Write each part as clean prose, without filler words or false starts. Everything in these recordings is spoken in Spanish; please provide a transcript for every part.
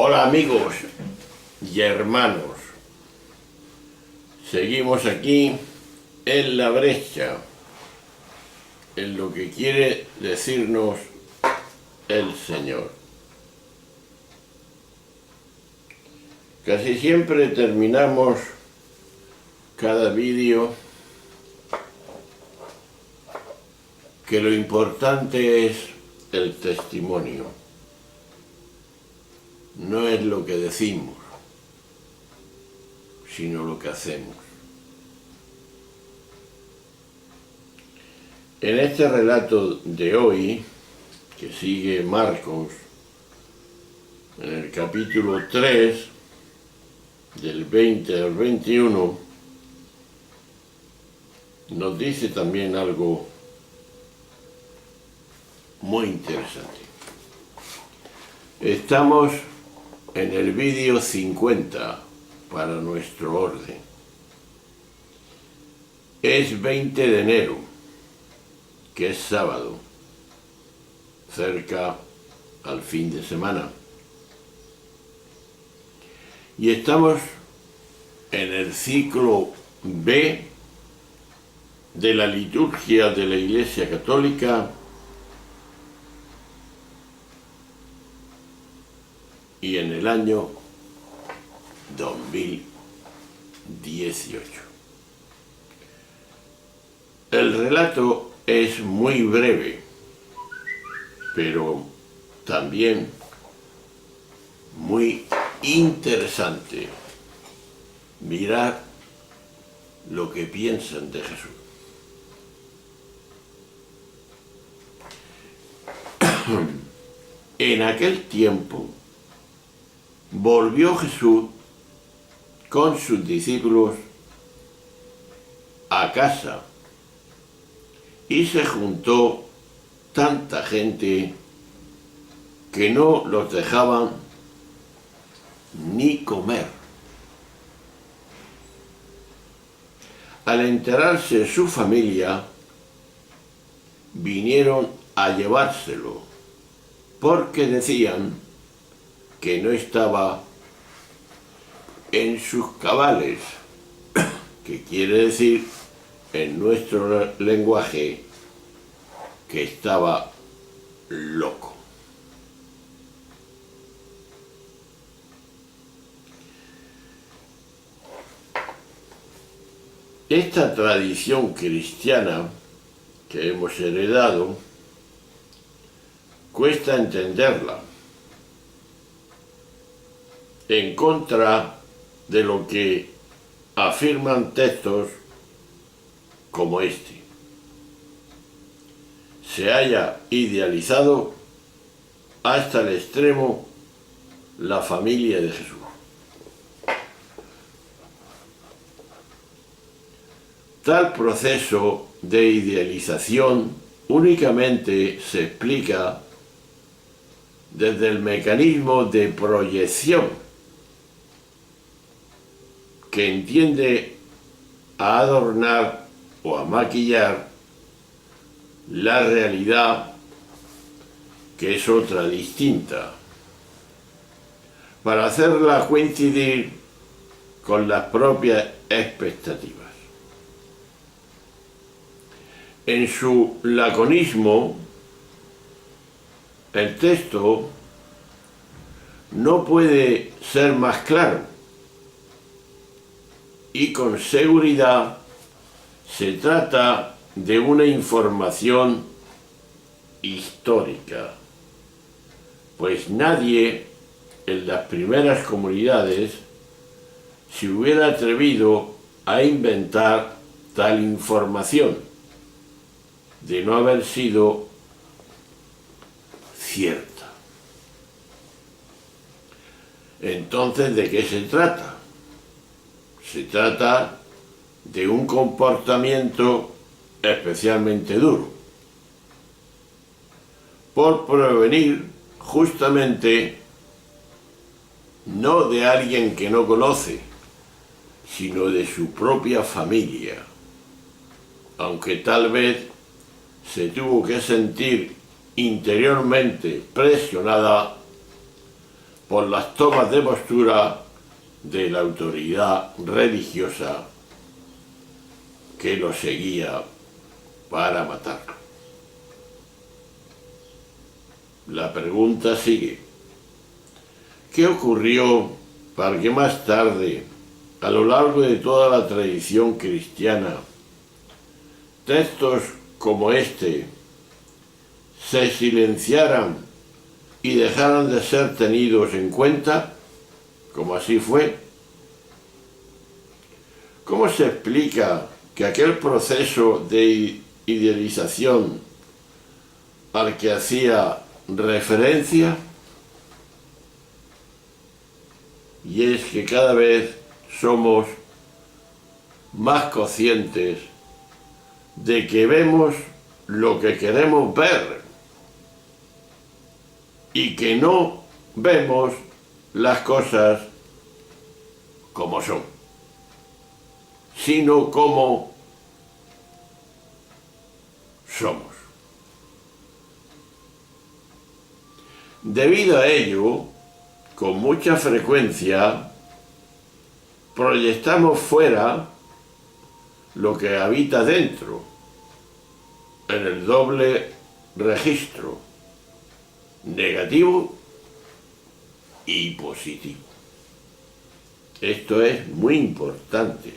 Hola amigos y hermanos, seguimos aquí en la brecha, en lo que quiere decirnos el Señor. Casi siempre terminamos cada vídeo que lo importante es el testimonio, no es lo que decimos, sino lo que hacemos. En este relato de hoy, que sigue Marcos, en el capítulo 3, del 20 al 21, nos dice también algo muy interesante. Estamos en el vídeo 50 para nuestro orden. Es 20 de enero, que es sábado, cerca al fin de semana. Y estamos en el ciclo B de la liturgia de la Iglesia Católica y en el año 2018. El relato es muy breve, pero también muy interesante. Mirad lo que piensan de Jesús. En aquel tiempo volvió Jesús con sus discípulos a casa y se juntó tanta gente que no los dejaban ni comer. Al enterarse su familia, vinieron a llevárselo, porque decían que no estaba en sus cabales, que quiere decir en nuestro lenguaje que estaba loco. Esta tradición cristiana que hemos heredado cuesta entenderla, en contra de lo que afirman textos como este. Se haya idealizado hasta el extremo la familia de Jesús. Tal proceso de idealización únicamente se explica desde el mecanismo de proyección que entiende a adornar o a maquillar la realidad, que es otra distinta, para hacerla coincidir con las propias expectativas. En su laconismo, el texto no puede ser más claro y con seguridad se trata de una información histórica, pues nadie en las primeras comunidades se hubiera atrevido a inventar tal información, de no haber sido cierta. Entonces, ¿de qué se trata? Se trata de un comportamiento especialmente duro, por provenir justamente no de alguien que no conoce, sino de su propia familia, aunque tal vez se tuvo que sentir interiormente presionada por las tomas de postura de la autoridad religiosa que lo seguía para matarlo. La pregunta sigue. ¿Qué ocurrió para que más tarde, a lo largo de toda la tradición cristiana, textos como este se silenciaran y dejaran de ser tenidos en cuenta, como así fue? ¿Cómo se explica que aquel proceso de idealización al que hacía referencia, y es que cada vez somos más conscientes de que vemos lo que queremos ver y que no vemos las cosas como son, sino como somos? Debido a ello, con mucha frecuencia, proyectamos fuera lo que habita dentro, en el doble registro, negativo y positivo. Esto es muy importante.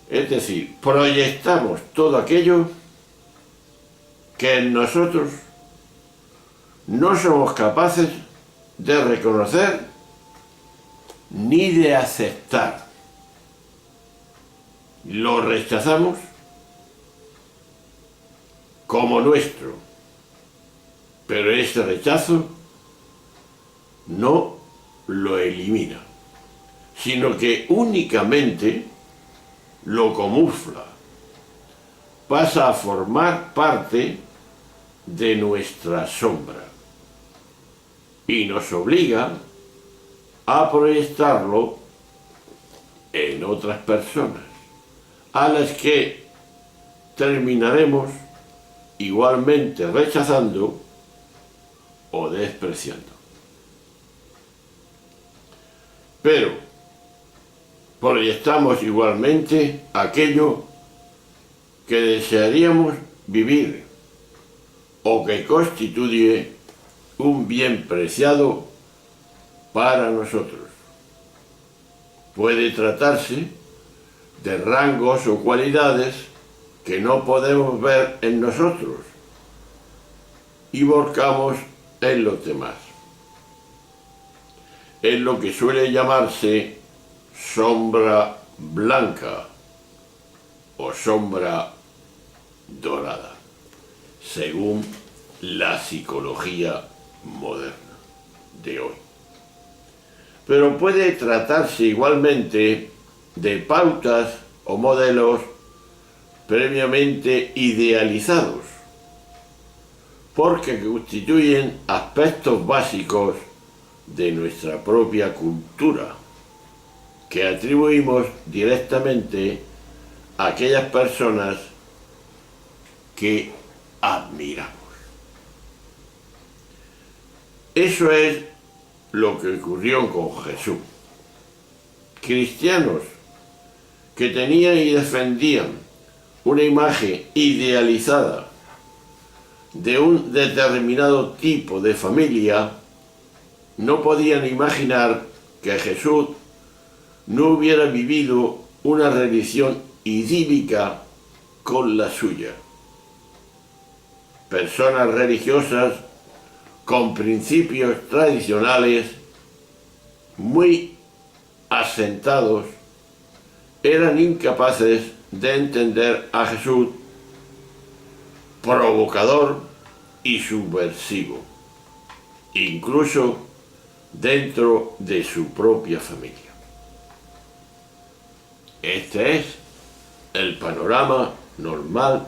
Es decir, proyectamos todo aquello que en nosotros no somos capaces de reconocer ni de aceptar. Lo rechazamos como nuestro, pero ese rechazo no lo elimina, sino que únicamente lo camufla, pasa a formar parte de nuestra sombra y nos obliga a proyectarlo en otras personas, a las que terminaremos igualmente rechazando o despreciando. Pero proyectamos igualmente aquello que desearíamos vivir o que constituye un bien preciado para nosotros. Puede tratarse de rangos o cualidades que no podemos ver en nosotros y volcamos en los demás. Es lo que suele llamarse sombra blanca o sombra dorada, según la psicología moderna de hoy. Pero puede tratarse igualmente de pautas o modelos previamente idealizados, porque constituyen aspectos básicos de nuestra propia cultura, que atribuimos directamente a aquellas personas que admiramos. Eso es lo que ocurrió con Jesús. Cristianos que tenían y defendían una imagen idealizada de un determinado tipo de familia, no podían imaginar que Jesús no hubiera vivido una religión idílica con la suya. Personas religiosas con principios tradicionales muy asentados eran incapaces de entender a Jesús provocador y subversivo, incluso dentro de su propia familia. Este es el panorama normal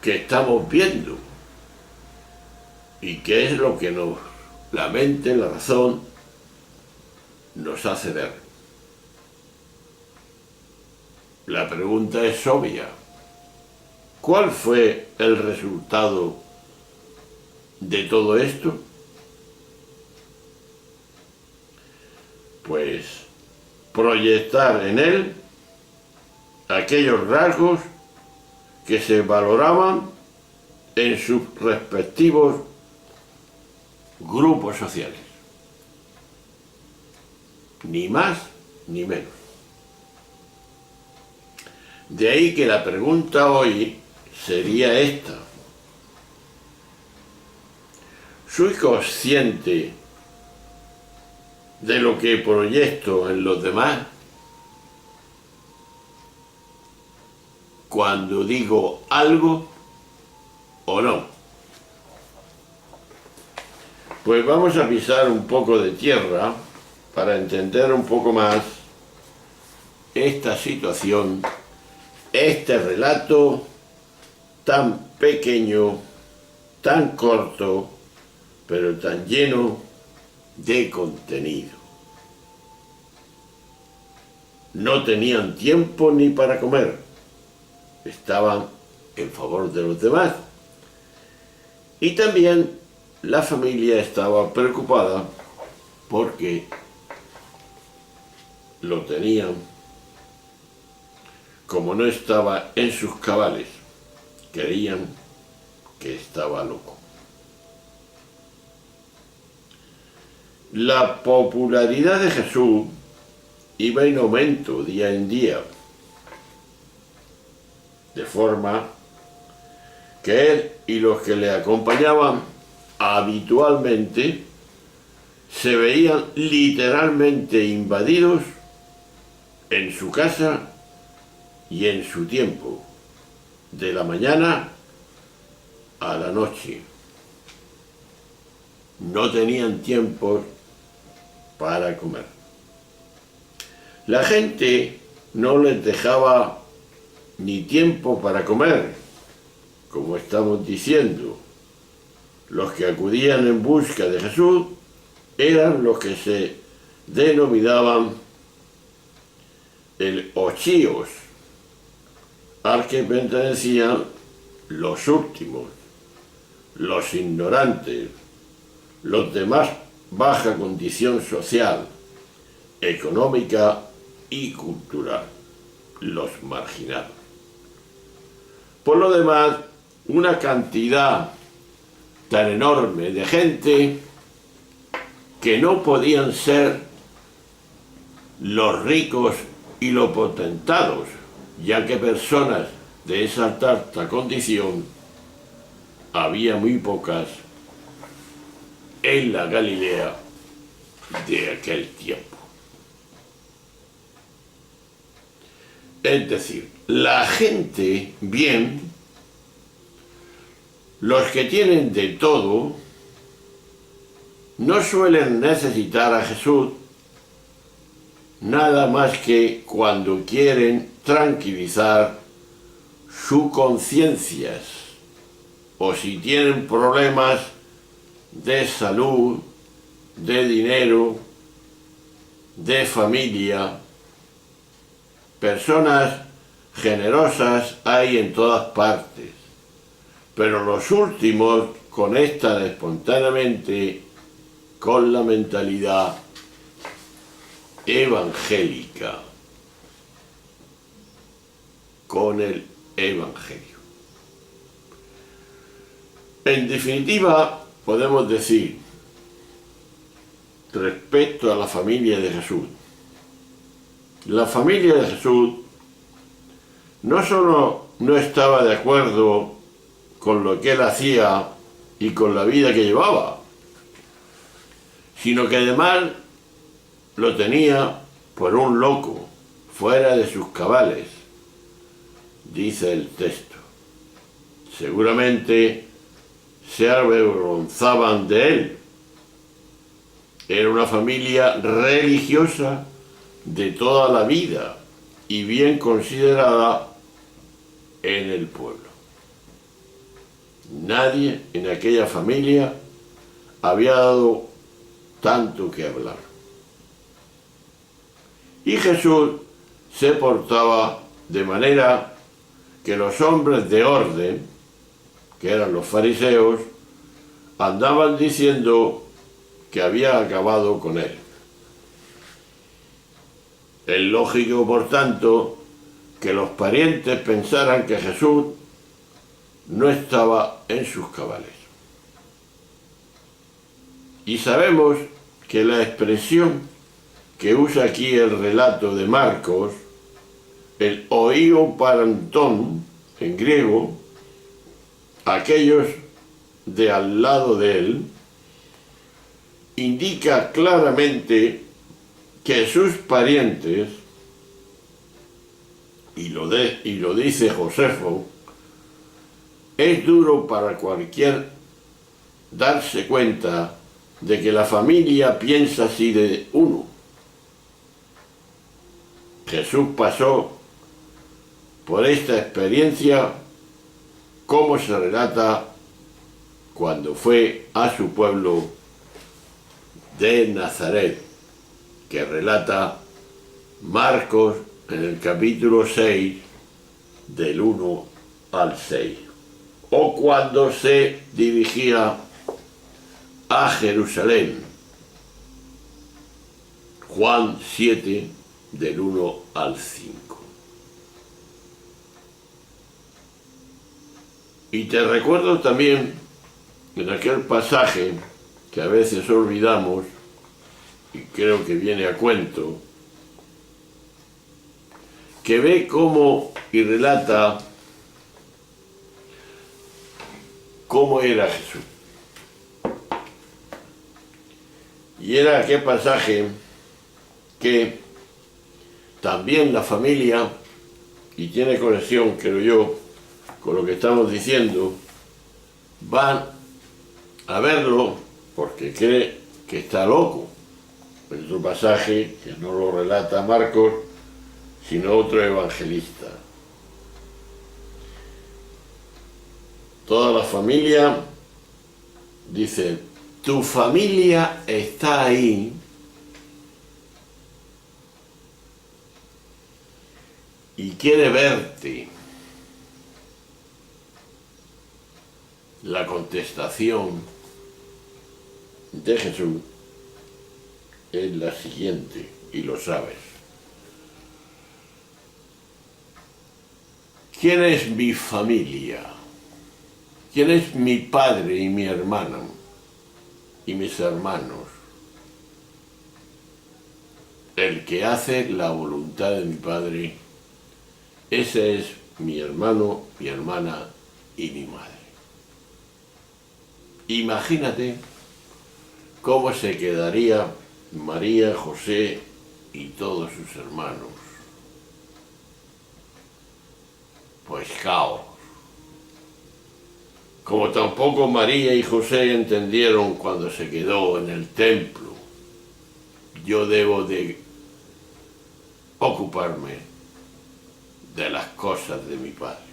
que estamos viendo y que es lo que la mente, la razón, nos hace ver. La pregunta es obvia. ¿Cuál fue el resultado de todo esto? proyectar en él aquellos rasgos que se valoraban en sus respectivos grupos sociales. Ni más ni menos. De ahí que la pregunta hoy sería esta. ¿Soy consciente de lo que proyecto en los demás cuando digo algo o no? Pues vamos a pisar un poco de tierra para entender un poco más esta situación, este relato tan pequeño, tan corto, pero tan lleno de contenido. No tenían tiempo ni para comer, estaban en favor de los demás. Y también la familia estaba preocupada porque lo tenían, como no estaba en sus cabales, creían que estaba loco. La popularidad de Jesús iba en aumento día en día, de forma que él y los que le acompañaban habitualmente se veían literalmente invadidos en su casa y en su tiempo, de la mañana a la noche. No tenían tiempo para comer. La gente no les dejaba ni tiempo para comer, como estamos diciendo. Los que acudían en busca de Jesús eran los que se denominaban el ochíos, al que pertenecían los últimos, los ignorantes, los de más baja condición social, económica y cultural, los marginados. Por lo demás, una cantidad tan enorme de gente que no podían ser los ricos y los potentados, ya que personas de esa alta condición había muy pocas en la Galilea de aquel tiempo. Es decir, la gente bien, los que tienen de todo, no suelen necesitar a Jesús nada más que cuando quieren tranquilizar sus conciencias o si tienen problemas de salud, de dinero, de familia. Personas generosas hay en todas partes, pero los últimos conectan espontáneamente con la mentalidad evangélica, con el Evangelio. En definitiva, podemos decir, respecto a la familia de Jesús, la familia de Jesús no solo no estaba de acuerdo con lo que él hacía y con la vida que llevaba, sino que además lo tenía por un loco, fuera de sus cabales, dice el texto. Seguramente se avergonzaban de él. Era una familia religiosa de toda la vida y bien considerada en el pueblo. Nadie en aquella familia había dado tanto que hablar. Y Jesús se portaba de manera que los hombres de orden, que eran los fariseos, andaban diciendo que había acabado con él. Es lógico, por tanto, que los parientes pensaran que Jesús no estaba en sus cabales. Y sabemos que la expresión que usa aquí el relato de Marcos, el oío parantón en griego, aquellos de al lado de él, indica claramente que sus parientes, y lo dice Josefo, es duro para cualquier darse cuenta de que la familia piensa así de uno. Jesús pasó por esta experiencia como se relata cuando fue a su pueblo de Nazaret, que relata Marcos en el capítulo 6, del 1 al 6, o cuando se dirigía a Jerusalén, Juan 7, del 1 al 5. Y te recuerdo también en aquel pasaje que a veces olvidamos, y creo que viene a cuento, que ve cómo y relata cómo era Jesús. Y era aquel pasaje que también la familia, y tiene conexión, creo yo, con lo que estamos diciendo, van a verlo porque cree que está loco. Es otro pasaje que no lo relata Marcos, sino otro evangelista. Toda la familia dice: tu familia está ahí y quiere verte. La contestación de Jesús es la siguiente, y lo sabes. ¿Quién es mi familia? ¿Quién es mi padre y mi hermana y mis hermanos? El que hace la voluntad de mi Padre, ese es mi hermano, mi hermana y mi madre. Imagínate cómo se quedaría María, José y todos sus hermanos. Pues caos. Como tampoco María y José entendieron cuando se quedó en el templo: yo debo de ocuparme de las cosas de mi Padre.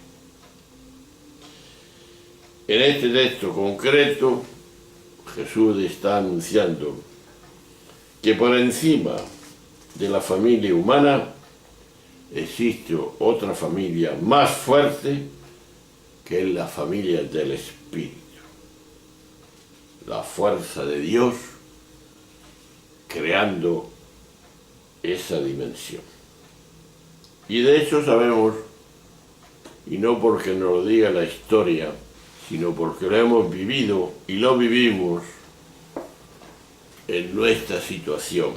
En este texto concreto, Jesús está anunciando que por encima de la familia humana existe otra familia más fuerte, que es la familia del Espíritu. La fuerza de Dios creando esa dimensión. Y de hecho sabemos, y no porque nos lo diga la historia, sino porque lo hemos vivido y lo vivimos en nuestra situación.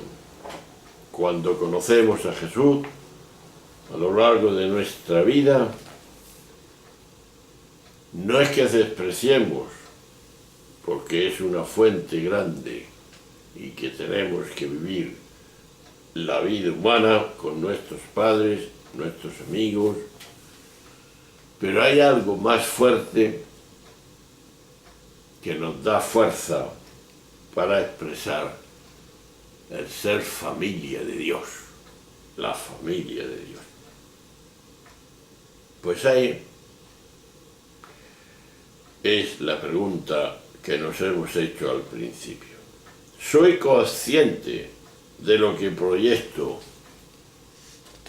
Cuando conocemos a Jesús a lo largo de nuestra vida, no es que despreciemos, porque es una fuente grande y que tenemos que vivir la vida humana con nuestros padres, nuestros amigos, pero hay algo más fuerte que nos da fuerza para expresar el ser familia de Dios, la familia de Dios. Pues ahí es la pregunta que nos hemos hecho al principio. ¿Soy consciente de lo que proyecto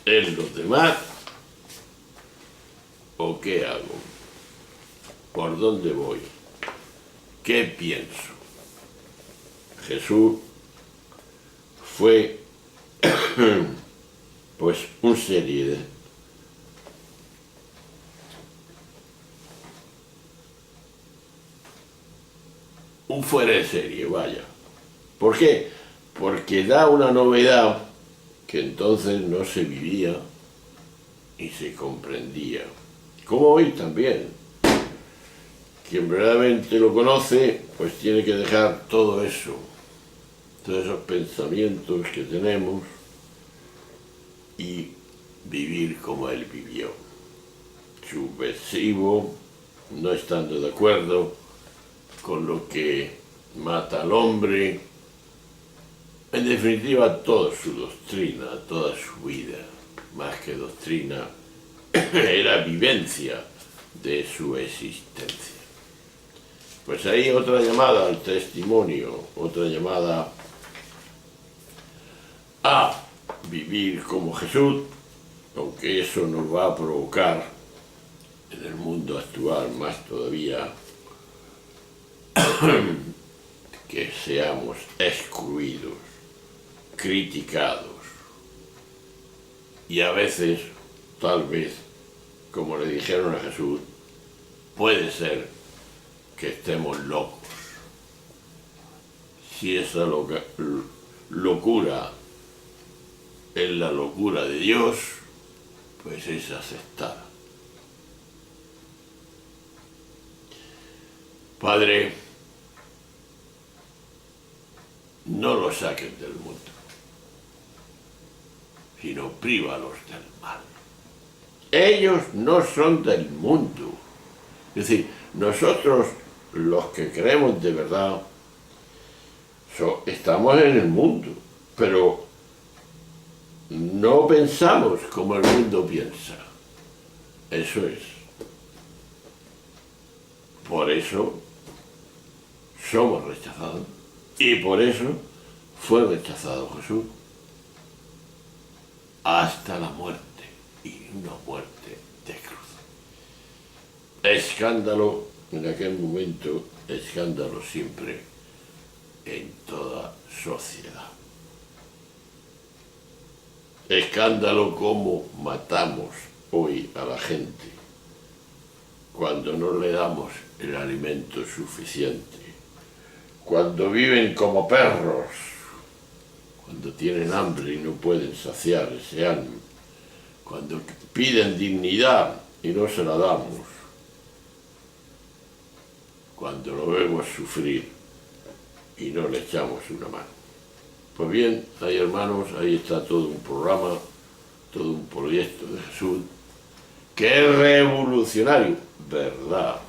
en los demás? ¿O qué hago? ¿Por dónde voy? ¿Qué pienso? Jesús fue Pues una serie de... un fuera de serie, vaya. ¿Por qué? Porque da una novedad que entonces no se vivía y se comprendía. Como hoy también. Quien verdaderamente lo conoce, pues tiene que dejar todo eso, todos esos pensamientos que tenemos y vivir como él vivió. Subversivo, no estando de acuerdo con lo que mata al hombre, en definitiva toda su doctrina, toda su vida, más que doctrina, era vivencia de su existencia. Pues ahí otra llamada al testimonio, otra llamada a vivir como Jesús, aunque eso nos va a provocar en el mundo actual más todavía que seamos excluidos, criticados y a veces, tal vez, como le dijeron a Jesús, puede ser que estemos locos. Si esa locura es la locura de Dios, pues es aceptada. Padre, no los saques del mundo, sino prívalos del mal. Ellos no son del mundo. Es decir, nosotros, los que creemos de verdad, estamos en el mundo, pero no pensamos como el mundo piensa. Eso es. Por eso somos rechazados y por eso fue rechazado Jesús hasta la muerte, y una muerte de cruz. Escándalo en aquel momento, escándalo siempre en toda sociedad. Escándalo cómo matamos hoy a la gente cuando no le damos el alimento suficiente, cuando viven como perros, cuando tienen hambre y no pueden saciar ese hambre, cuando piden dignidad y no se la damos, cuando lo vemos sufrir y no le echamos una mano. Pues bien, ahí hermanos, ahí está todo un programa, todo un proyecto de Jesús, que es revolucionario, ¿verdad?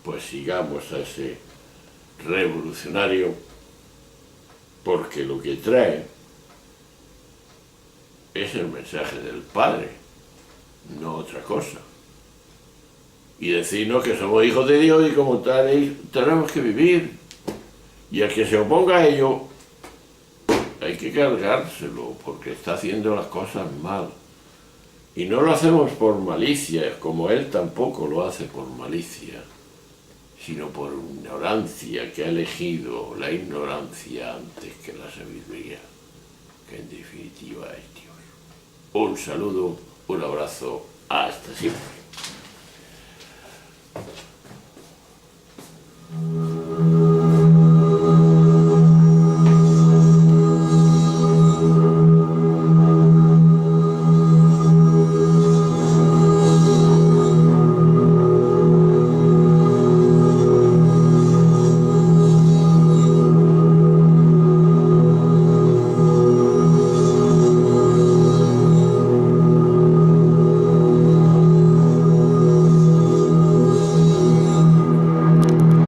Pues sigamos a ese revolucionario, porque lo que trae es el mensaje del Padre, no otra cosa. Y decirnos que somos hijos de Dios y como tal tenemos que vivir. Y el que se oponga a ello, hay que cargárselo, porque está haciendo las cosas mal. Y no lo hacemos por malicia, como él tampoco lo hace por malicia, sino por ignorancia, que ha elegido la ignorancia antes que la sabiduría, que en definitiva es Dios. Un saludo, un abrazo, hasta siempre.